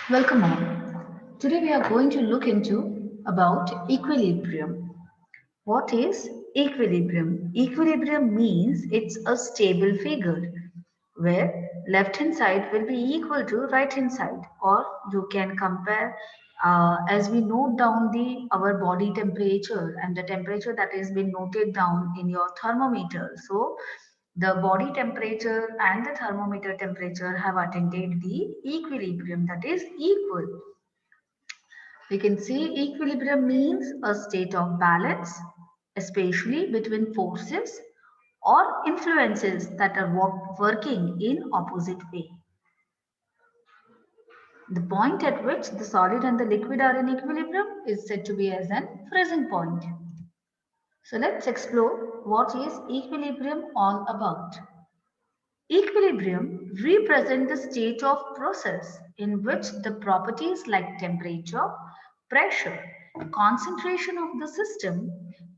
Welcome all. Today we are going to look into about equilibrium. What is equilibrium? Equilibrium means it's a stable figure where left hand side will be equal to right hand side, or you can compare as we note down the our body temperature and the temperature that has been noted down in your thermometer. So the body temperature and the thermometer temperature have attained the equilibrium, that is equal. We can see equilibrium means a state of balance, especially between forces or influences that are working in opposite way. The point at which the solid and the liquid are in equilibrium is said to be as an freezing point. So let's explore what is equilibrium all about. Equilibrium represents the state of process in which the properties like temperature, pressure, concentration of the system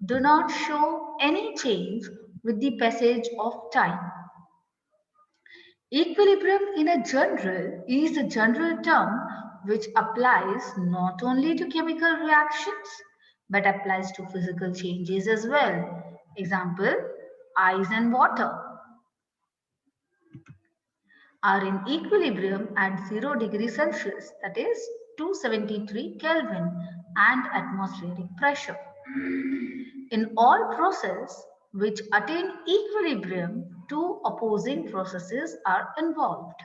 do not show any change with the passage of time. Equilibrium in a general is a general term which applies not only to chemical reactions but applies to physical changes as well. Example, ice and water are in equilibrium at 0 degrees Celsius, that is 273 Kelvin, and atmospheric pressure. In all processes which attain equilibrium, two opposing processes are involved.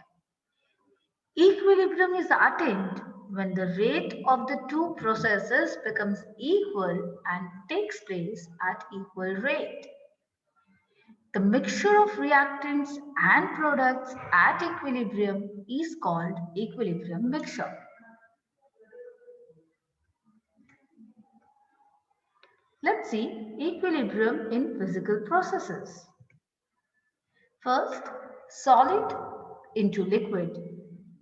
Equilibrium is attained when the rate of the two processes becomes equal and takes place at equal rate. The mixture of reactants and products at equilibrium is called equilibrium mixture. Let's see equilibrium in physical processes. First, solid into liquid,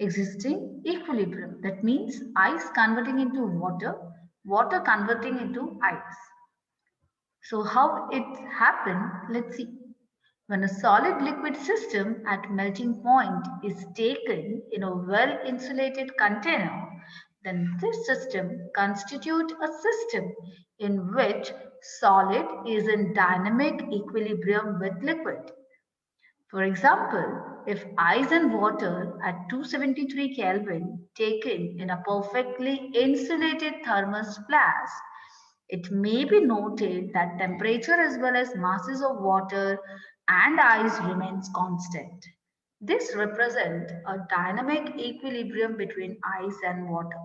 existing equilibrium. That means ice converting into water, water converting into ice. So how it happened? Let's see. When a solid liquid system at melting point is taken in a well insulated container, then this system constitutes a system in which solid is in dynamic equilibrium with liquid. For example, if ice and water at 273 Kelvin taken in a perfectly insulated thermos flask, it may be noted that temperature as well as masses of water and ice remains constant. This represents a dynamic equilibrium between ice and water.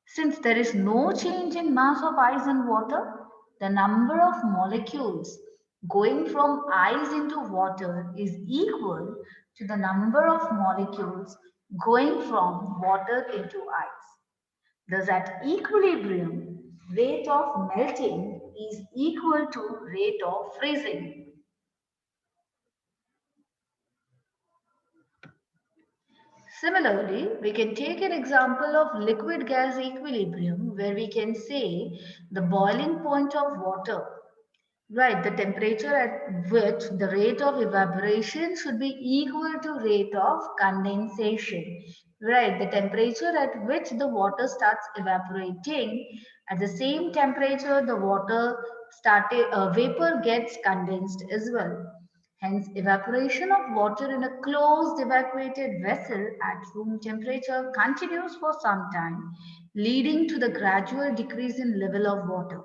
Since there is no change in mass of ice and water, the number of molecules going from ice into water is equal to the number of molecules going from water into ice. Thus, at equilibrium, rate of melting is equal to rate of freezing. Similarly, we can take an example of liquid gas equilibrium where we can say the boiling point of water. Right, the temperature at which the rate of evaporation should be equal to rate of condensation. Right, the temperature at which the water starts evaporating, at the same temperature the vapor gets condensed as well. Hence, evaporation of water in a closed evacuated vessel at room temperature continues for some time, leading to the gradual decrease in level of water.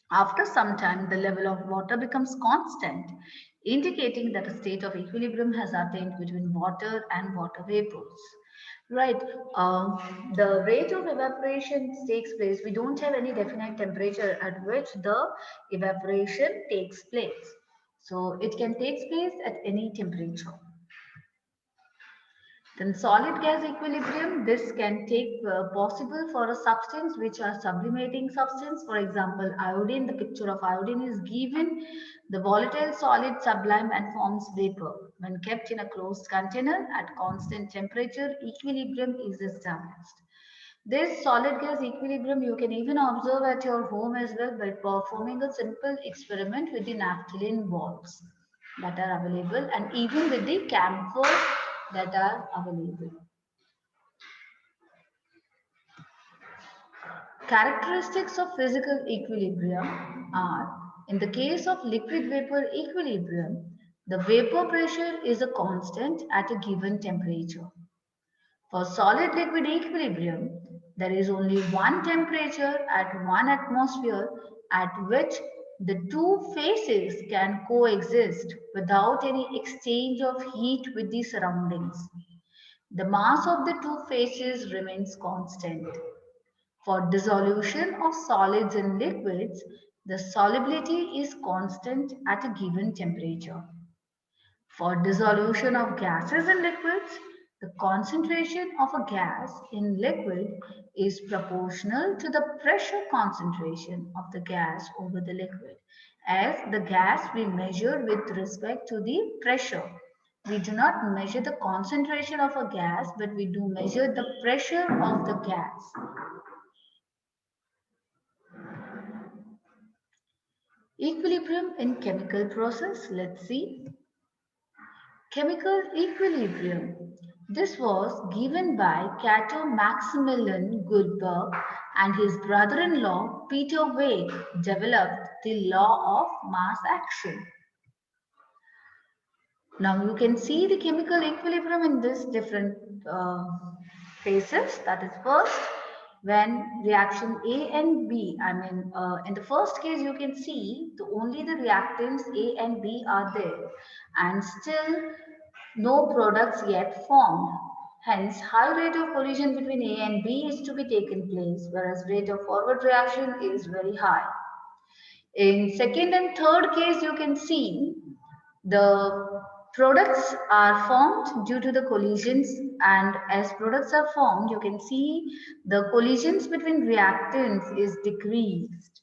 After some time, the level of water becomes constant, indicating that a state of equilibrium has attained between water and water vapors. Right. The rate of evaporation takes place. We don't have any definite temperature at which the evaporation takes place. So it can take place at any temperature. Then solid gas equilibrium, this can take possible for a substance which are sublimating substance. For example, iodine, the picture of iodine is given. The volatile solid sublime and forms vapor. When kept in a closed container at constant temperature, equilibrium is established. This solid gas equilibrium you can even observe at your home as well by performing a simple experiment with the naphthalene balls that are available and even with the camphor that are available. Characteristics of physical equilibrium are, in the case of liquid vapor equilibrium, the vapor pressure is a constant at a given temperature. For solid liquid equilibrium, there is only one temperature at one atmosphere at which the two phases can coexist without any exchange of heat with the surroundings. The mass of the two phases remains constant. For dissolution of solids in liquids, the solubility is constant at a given temperature. For dissolution of gases in liquids, the concentration of a gas in liquid is proportional to the pressure concentration of the gas over the liquid. As the gas we measure with respect to the pressure. We do not measure the concentration of a gas, but we do measure the pressure of the gas. Equilibrium in chemical process, let's see. Chemical equilibrium. This was given by Cato Maximilian Guldberg and his brother-in-law Peter Wade developed the law of mass action. Now you can see the chemical equilibrium in this different phases. That is first, when reaction A and B, in the first case you can see only the reactants A and B are there and still no products yet formed. Hence, high rate of collision between A and B is to be taken place, whereas rate of forward reaction is very high. In second and third case, you can see the products are formed due to the collisions, and as products are formed, you can see the collisions between reactants is decreased.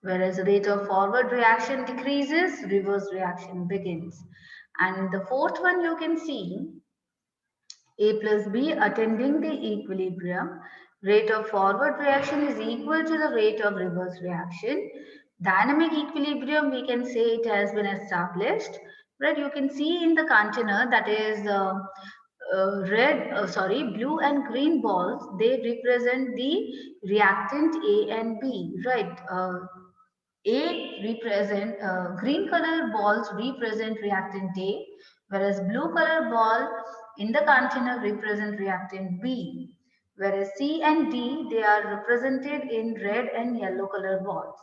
Whereas the rate of forward reaction decreases, reverse reaction begins. And the fourth one you can see A plus B attending the equilibrium. Rate of forward reaction is equal to the rate of reverse reaction. Dynamic equilibrium, we can say it has been established. Right, you can see in the container that is blue and green balls, they represent the reactant A and B, right? Green color balls represent reactant A, whereas blue color ball in the container represent reactant B, whereas C and D, they are represented in red and yellow color balls.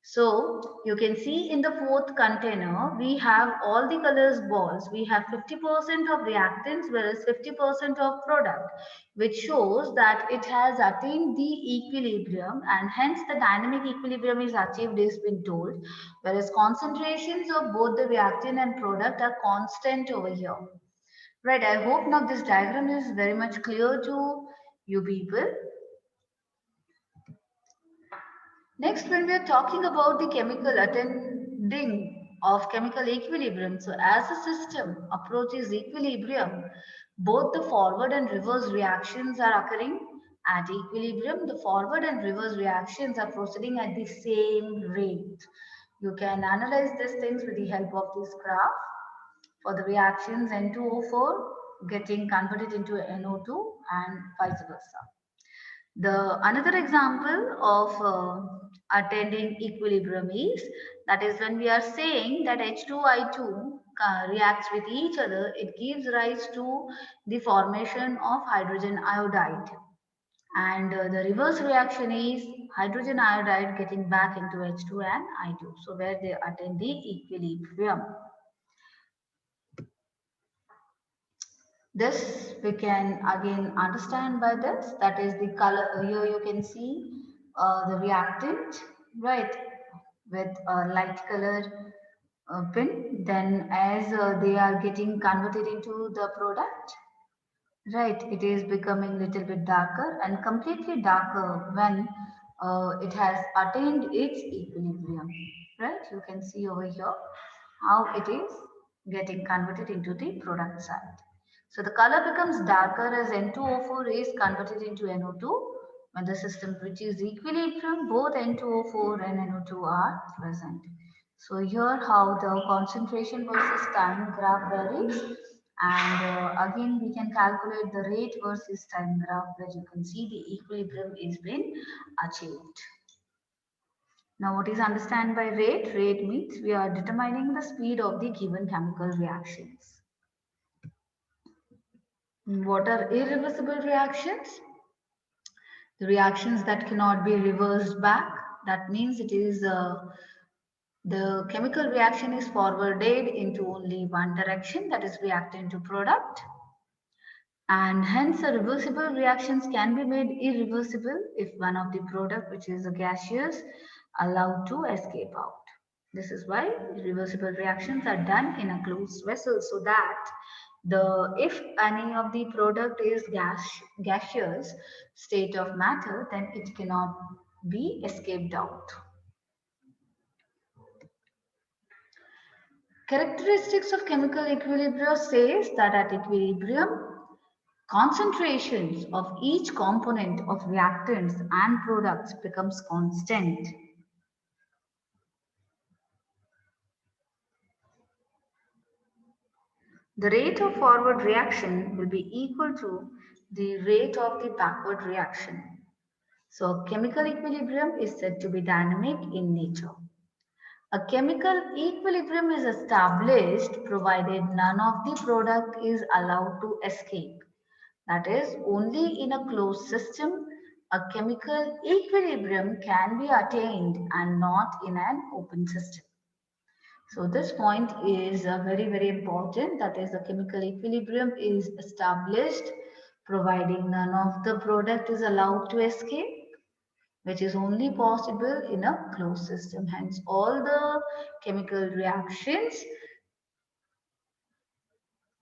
So you can see in the fourth container, we have all the colors balls. We have 50% of reactants, whereas 50% of product, which shows that it has attained the equilibrium and hence the dynamic equilibrium is achieved is been told, whereas concentrations of both the reactant and product are constant over here. Right, I hope now this diagram is very much clear to you people. Next, when we are talking about the chemical attending of chemical equilibrium, so as the system approaches equilibrium, both the forward and reverse reactions are occurring. At equilibrium, the forward and reverse reactions are proceeding at the same rate. You can analyze these things with the help of this graph. For the reactions N2O4 getting converted into NO2 and vice versa. The another example of attending equilibrium is that is when we are saying that H2I2 reacts with each other, it gives rise to the formation of hydrogen iodide. And the reverse reaction is hydrogen iodide getting back into H2 and I2. So where they attend the equilibrium. This we can again understand by this, that is the color. Here you can see the reactant, right, with a light color pin. Then as they are getting converted into the product, right, it is becoming little bit darker and completely darker when it has attained its equilibrium, right. You can see over here how it is getting converted into the product side. So the color becomes darker as N2O4 is converted into NO2. When the system reaches equilibrium, both N2O4 and NO2 are present. So here how the concentration versus time graph varies. And again, we can calculate the rate versus time graph, where you can see the equilibrium is been achieved. Now, what is understand by rate? Rate means we are determining the speed of the given chemical reactions. What are irreversible reactions? The reactions that cannot be reversed back. That means it is the chemical reaction is forwarded into only one direction, that is reactant to product. And hence the reversible reactions can be made irreversible if one of the product, which is a gaseous, allowed to escape out. This is why reversible reactions are done in a closed vessel, so that if any of the product is gaseous state of matter, then it cannot be escaped out. Characteristics of chemical equilibrium says that at equilibrium, concentrations of each component of reactants and products becomes constant. The rate of forward reaction will be equal to the rate of the backward reaction. So chemical equilibrium is said to be dynamic in nature. A chemical equilibrium is established provided none of the product is allowed to escape. That is, only in a closed system, a chemical equilibrium can be attained and not in an open system. So this point is very important. That is, the chemical equilibrium is established providing none of the product is allowed to escape, which is only possible in a closed system. Hence, all the chemical reactions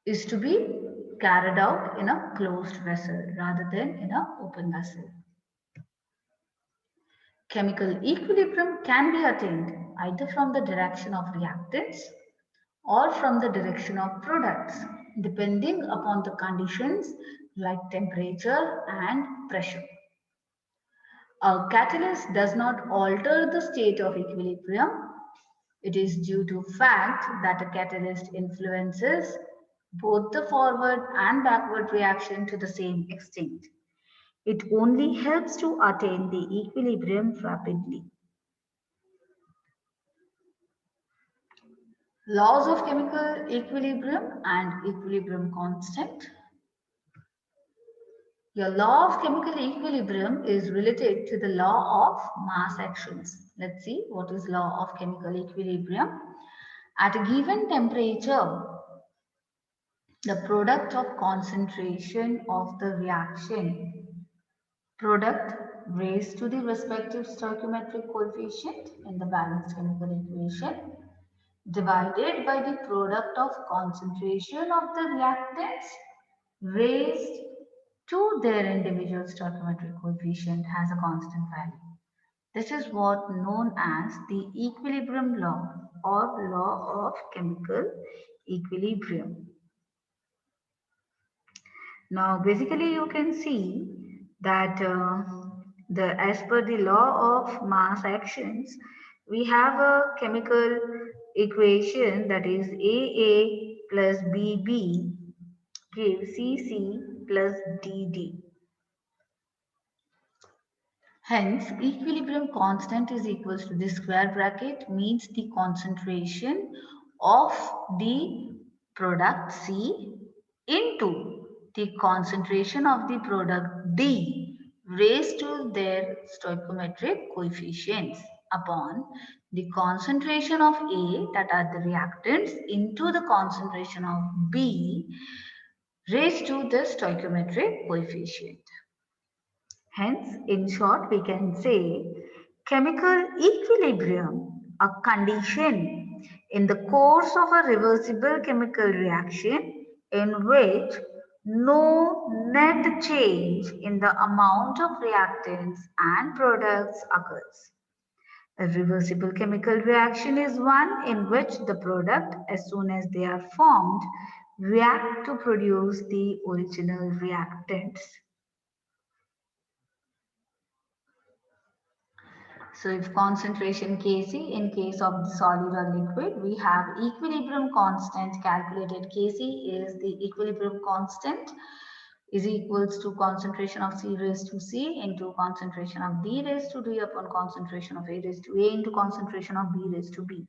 is to be carried out in a closed vessel rather than in an open vessel. Chemical equilibrium can be attained either from the direction of reactants or from the direction of products, depending upon the conditions like temperature and pressure. A catalyst does not alter the state of equilibrium. It is due to fact that a catalyst influences both the forward and backward reaction to the same extent. It only helps to attain the equilibrium rapidly. Laws of chemical equilibrium and equilibrium constant. Your law of chemical equilibrium is related to the law of mass actions. Let's see what is law of chemical equilibrium. At a given temperature, the product of concentration of the reaction product raised to the respective stoichiometric coefficient in the balanced chemical equation divided by the product of concentration of the reactants raised to their individual stoichiometric coefficient has a constant value. This is what known as the equilibrium law or law of chemical equilibrium. Now basically you can see that as per the law of mass actions, we have a chemical equation, that is AA plus BB gives CC plus DD. Hence, equilibrium constant is equals to the square bracket means the concentration of the product C into the concentration of the product D raised to their stoichiometric coefficients upon the concentration of A, that are the reactants, into the concentration of B raised to the stoichiometric coefficient. Hence, in short, we can say chemical equilibrium, a condition in the course of a reversible chemical reaction in which no net change in the amount of reactants and products occurs. A reversible chemical reaction is one in which the product, as soon as they are formed, react to produce the original reactants. So if concentration Kc in case of the solid or liquid, we have equilibrium constant calculated. Kc is the equilibrium constant is equals to concentration of C raised to C into concentration of D raised to D upon concentration of A raised to A into concentration of B raised to B.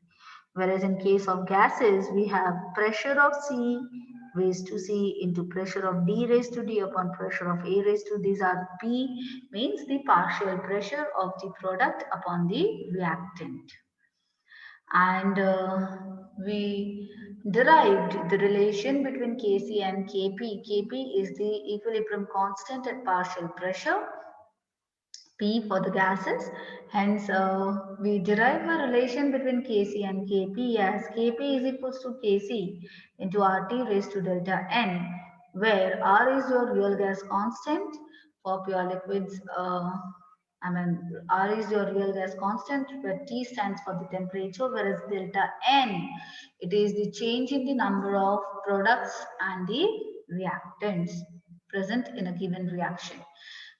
Whereas in case of gases, we have pressure of C raised to C into pressure of D raised to D upon pressure of A raised to. These are P means the partial pressure of the product upon the reactant. And we derived the relation between Kc and Kp. Kp is the equilibrium constant at partial pressure, P for the gases. Hence, we derive a relation between Kc and Kp as Kp is equals to Kc into RT raised to delta N, where R is your real gas constant for pure liquids. R is your real gas constant, where T stands for the temperature, whereas delta N, it is the change in the number of products and the reactants present in a given reaction.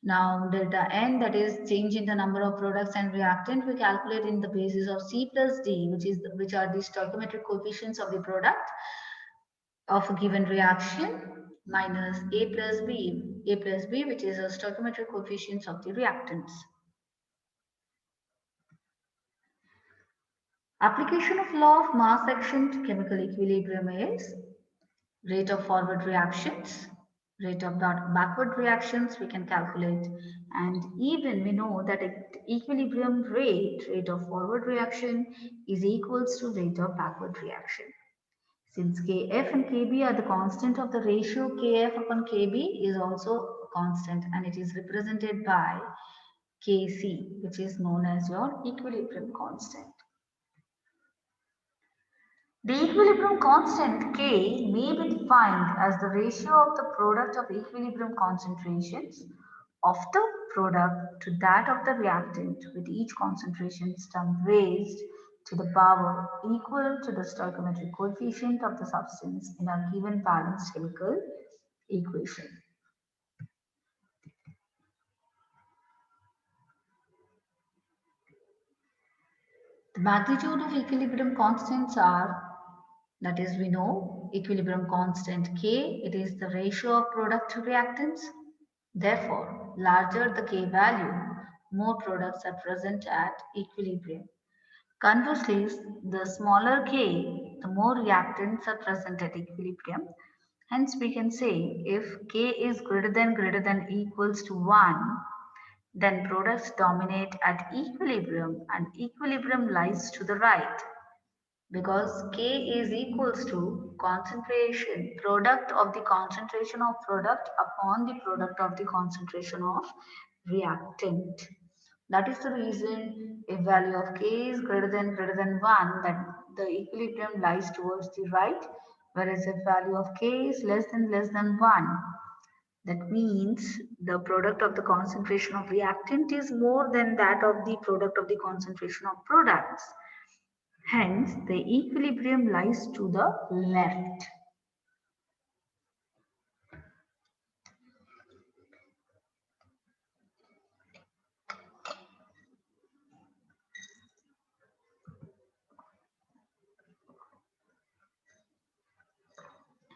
Now delta N, that is change in the number of products and reactant, we calculate in the basis of C plus D, which are the stoichiometric coefficients of the product of a given reaction, minus A plus B, which is a stoichiometric coefficients of the reactants. Application of law of mass action to chemical equilibrium is rate of forward reactions, rate of backward reactions we can calculate, and even we know that equilibrium rate of forward reaction is equals to rate of backward reaction. Since Kf and Kb are the constant of the ratio, Kf upon Kb is also a constant and it is represented by Kc, which is known as your equilibrium constant. The equilibrium constant K may be defined as the ratio of the product of equilibrium concentrations of the product to that of the reactant, with each concentration term raised to the power equal to the stoichiometric coefficient of the substance in a given balanced chemical equation. The magnitude of equilibrium constants are, that is, we know equilibrium constant K, it is the ratio of product to reactants. Therefore, larger the K value, more products are present at equilibrium. Conversely, the smaller K, the more reactants are present at equilibrium. Hence, we can say if K is greater than equals to 1, then products dominate at equilibrium and equilibrium lies to the right, because K is equals to concentration, product of the concentration of product upon the product of the concentration of reactant. That is the reason if value of K is greater than 1, then the equilibrium lies towards the right, whereas if value of K is less than 1, that means the product of the concentration of reactant is more than that of the product of the concentration of products. Hence, the equilibrium lies to the left.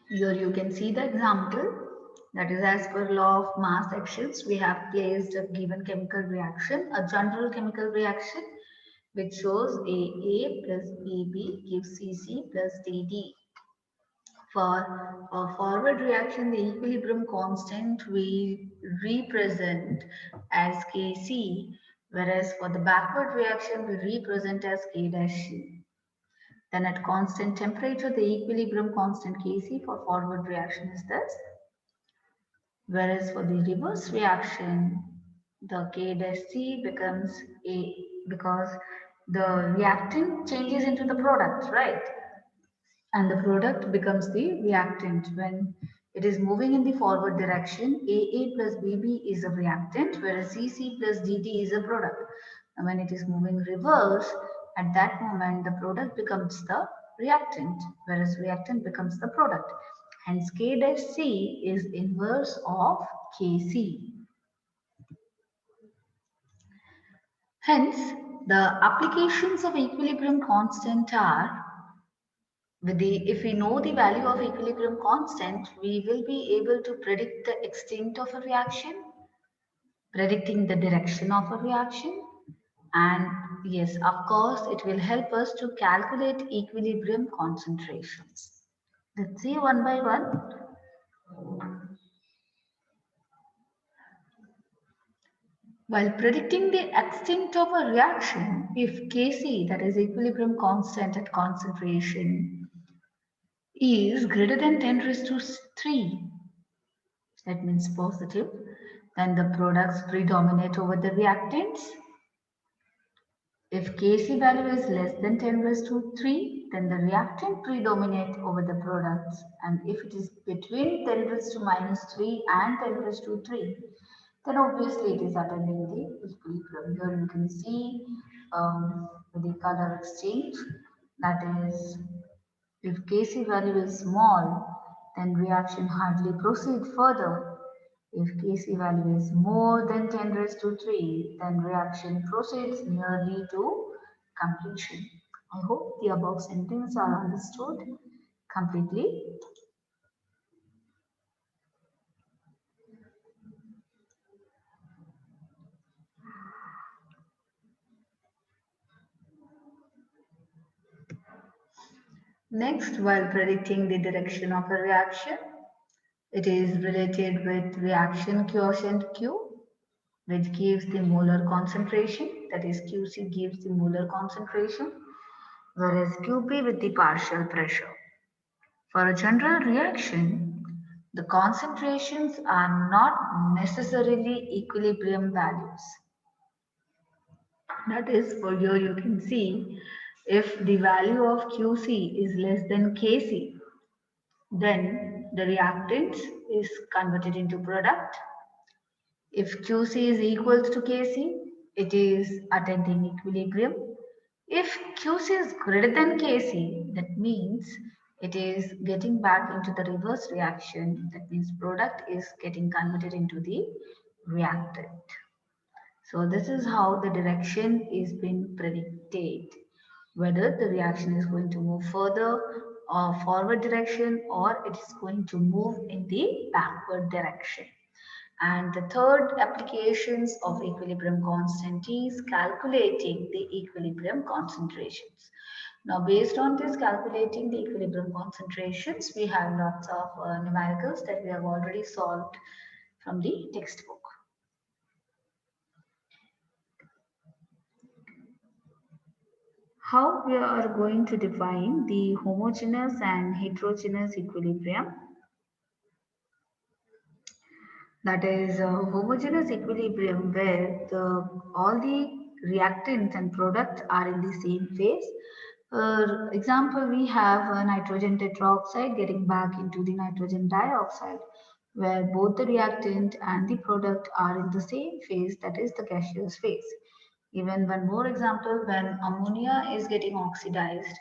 Here you can see the example. That is, as per law of mass actions, we have placed a given chemical reaction, a general chemical reaction, which shows AA plus BB gives CC plus DD. For a forward reaction, the equilibrium constant we represent as Kc, whereas for the backward reaction, we represent as K dash C. Then at constant temperature, the equilibrium constant Kc for forward reaction is this. Whereas for the reverse reaction, the K dash C becomes A because the reactant changes into the product, right? And the product becomes the reactant. When it is moving in the forward direction, AA plus BB is a reactant, whereas CC plus DD is a product. And when it is moving reverse, at that moment the product becomes the reactant, whereas reactant becomes the product. Hence K dash C is inverse of Kc. Hence, The applications of equilibrium constant are, if we know the value of equilibrium constant, we will be able to predict the extent of a reaction, predicting the direction of a reaction, and yes, of course, it will help us to calculate equilibrium concentrations. Let's see one by one. While predicting the extent of a reaction, if Kc, that is equilibrium constant at concentration, is greater than 10 raised to 3, that means positive, then the products predominate over the reactants. If Kc value is less than 10 raised to 3, then the reactant predominate over the products. And if it is between 10 raised to minus 3 and 10 raised to 3, then obviously it is attaining the equilibrium. Here you can see the color exchange, that is, if Kc value is small, then reaction hardly proceed further. If Kc value is more than 10 raised to 3, then reaction proceeds nearly to completion. I hope the above sentences are understood completely. Next, while predicting the direction of a reaction, it is related with reaction quotient Q, which gives the molar concentration, that is Qc gives the molar concentration, whereas Qp with the partial pressure. For a general reaction, the concentrations are not necessarily equilibrium values. That is, for here you can see, if the value of Qc is less than Kc, then the reactant is converted into product. If Qc is equal to Kc, it is attaining equilibrium. If Qc is greater than Kc, that means it is getting back into the reverse reaction. That means product is getting converted into the reactant. So this is how the direction is being predicted, whether the reaction is going to move further or forward direction, or it is going to move in the backward direction. And the third applications of equilibrium constant is calculating the equilibrium concentrations. Now, based on this calculating the equilibrium concentrations, we have lots of numericals that we have already solved from the textbook. How we are going to define the homogeneous and heterogeneous equilibrium? That is a homogeneous equilibrium where all the reactants and products are in the same phase. For example, we have a nitrogen tetroxide getting back into the nitrogen dioxide, where both the reactant and the product are in the same phase, that is the gaseous phase. Even one more example, when ammonia is getting oxidized,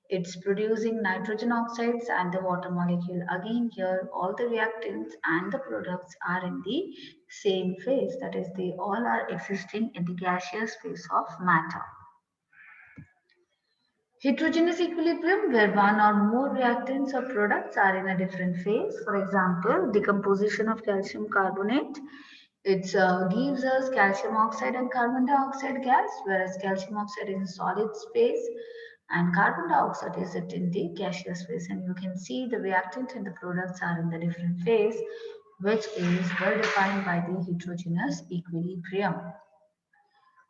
it's producing nitrogen oxides and the water molecule. Again, here all the reactants and the products are in the same phase, that is, they all are existing in the gaseous phase of matter. Heterogeneous equilibrium, where one or more reactants or products are in a different phase. For example, decomposition of calcium carbonate. It gives us calcium oxide and carbon dioxide gas, whereas calcium oxide is in solid phase and carbon dioxide is in the gaseous phase. And you can see the reactant and the products are in the different phase, which is well defined by the heterogeneous equilibrium.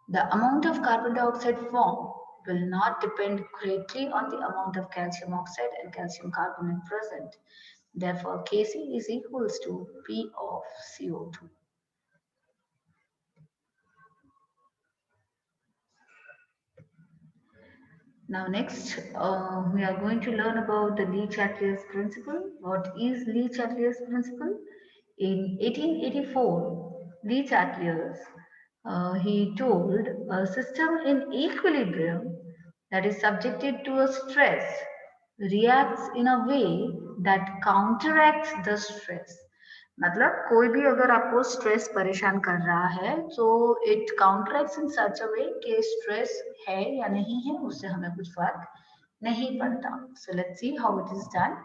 The amount of carbon dioxide formed will not depend greatly on the amount of calcium oxide and calcium carbonate present. Therefore, Kc is equals to P of CO2. Now next, we are going to learn about the Le-Chatelier's principle. What is Le-Chatelier's principle? In 1884, Le-Chatelier, he told a system in equilibrium that is subjected to a stress reacts in a way that counteracts the stress. मतलब कोई भी अगर आपको stress परेशान कर रहा है तो इट काउंटरैक्ट्स इन सच अ वे कि स्ट्रेस है या नहीं है उससे हमें कुछ फर्क नहीं पड़ता. So let's see how it is done.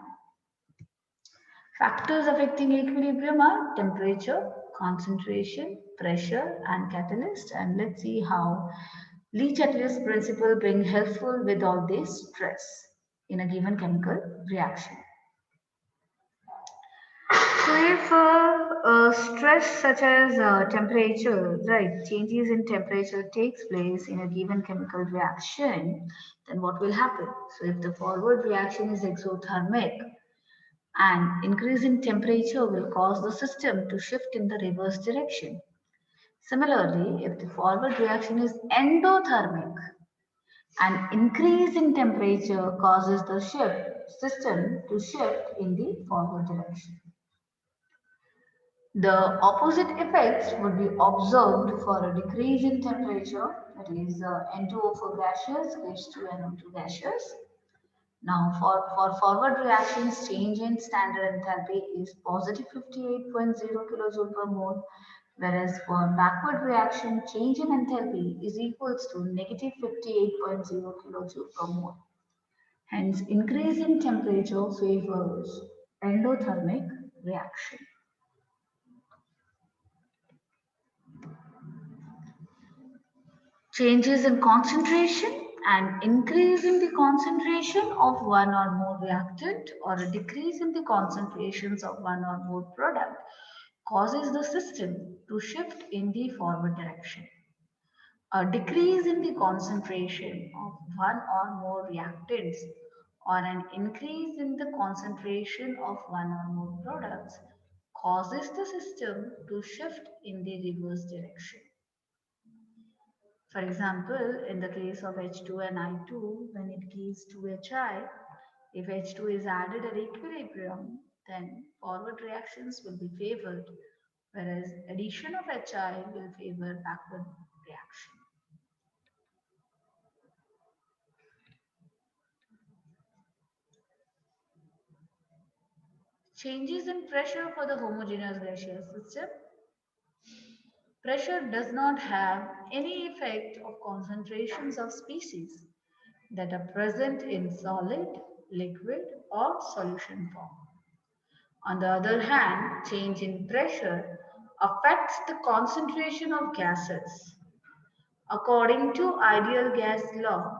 Factors affecting equilibrium are temperature, concentration, pressure, and catalyst. And let's see how Lee Chatterjee's principle being helpful with all this stress in a given chemical reaction. So if stress such as temperature, right, changes in temperature takes place in a given chemical reaction, then what will happen? So if the forward reaction is exothermic, and increase in temperature will cause the system to shift in the reverse direction. Similarly, if the forward reaction is endothermic, an increase in temperature causes the system to shift in the forward direction. The opposite effects would be observed for a decrease in temperature, that is N2O4 gaseous gives to NO2 gaseous. Now, for forward reactions, change in standard enthalpy is positive 58.0 kilojoule per mole, whereas for backward reaction, change in enthalpy is equals to negative 58.0 kilojoule per mole. Hence, increase in temperature favors endothermic reaction. Changes in concentration and increase in the concentration of one or more reactant or a decrease in the concentrations of one or more product causes the system to shift in the forward direction. A decrease in the concentration of one or more reactants or an increase in the concentration of one or more products causes the system to shift in the reverse direction. For example, in the case of H2 and I2, when it gives 2HI, if H2 is added at equilibrium, then forward reactions will be favored, whereas addition of HI will favor backward reaction. Changes in pressure for the homogeneous gaseous system. Pressure does not have any effect of concentrations of species that are present in solid, liquid, or solution form. On the other hand, change in pressure affects the concentration of gases. According to ideal gas law,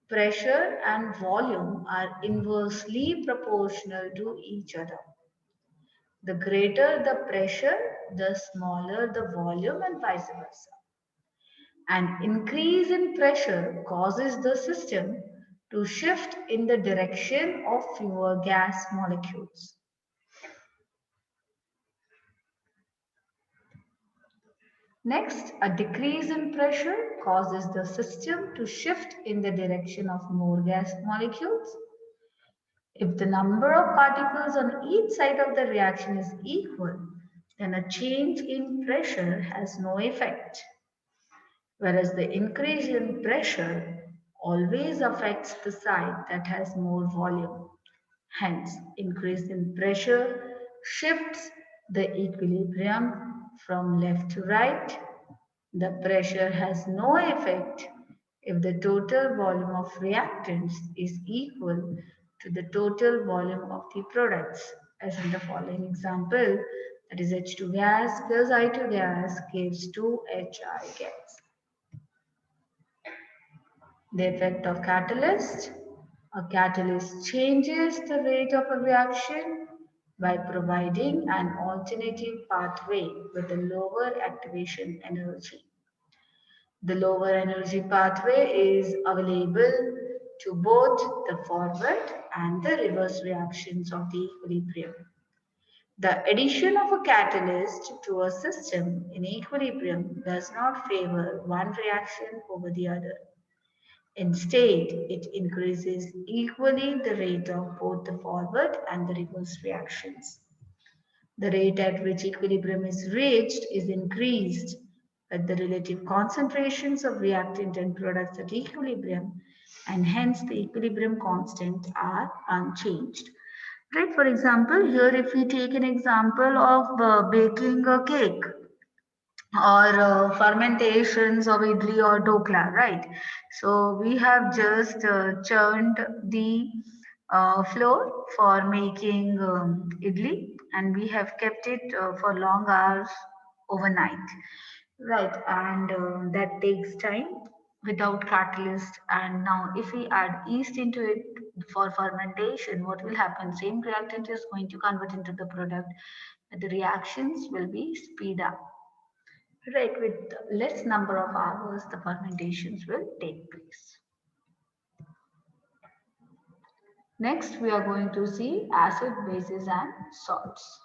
pressure and volume are inversely proportional to each other. The greater the pressure, the smaller the volume, and vice versa. An increase in pressure causes the system to shift in the direction of fewer gas molecules. Next, a decrease in pressure causes the system to shift in the direction of more gas molecules. If the number of particles on each side of the reaction is equal, then a change in pressure has no effect. Whereas the increase in pressure always affects the side that has more volume. Hence, increase in pressure shifts the equilibrium from left to right. The pressure has no effect if the total volume of reactants is equal to the total volume of the products, as in the following example, that is H2 gas plus I2 gas gives 2HI gas. The effect of catalyst. A catalyst changes the rate of a reaction by providing an alternative pathway with a lower activation energy. The lower energy pathway is available to both the forward and the reverse reactions of the equilibrium. The addition of a catalyst to a system in equilibrium does not favor one reaction over the other. Instead, it increases equally the rate of both the forward and the reverse reactions. The rate at which equilibrium is reached is increased with the relative concentrations of reactant and products at equilibrium, and hence the equilibrium constant are unchanged. Right, for example, here if we take an example of baking a cake or fermentations of idli or dokla, right? So we have just churned the flour for making idli, and we have kept it for long hours overnight, right? And that takes time without catalyst. And now if we add yeast into it for fermentation, what will happen? Same reactant is going to convert into the product, but the reactions will be speed up. Right, with less number of hours, the fermentations will take place. Next, we are going to see acid, bases, and salts.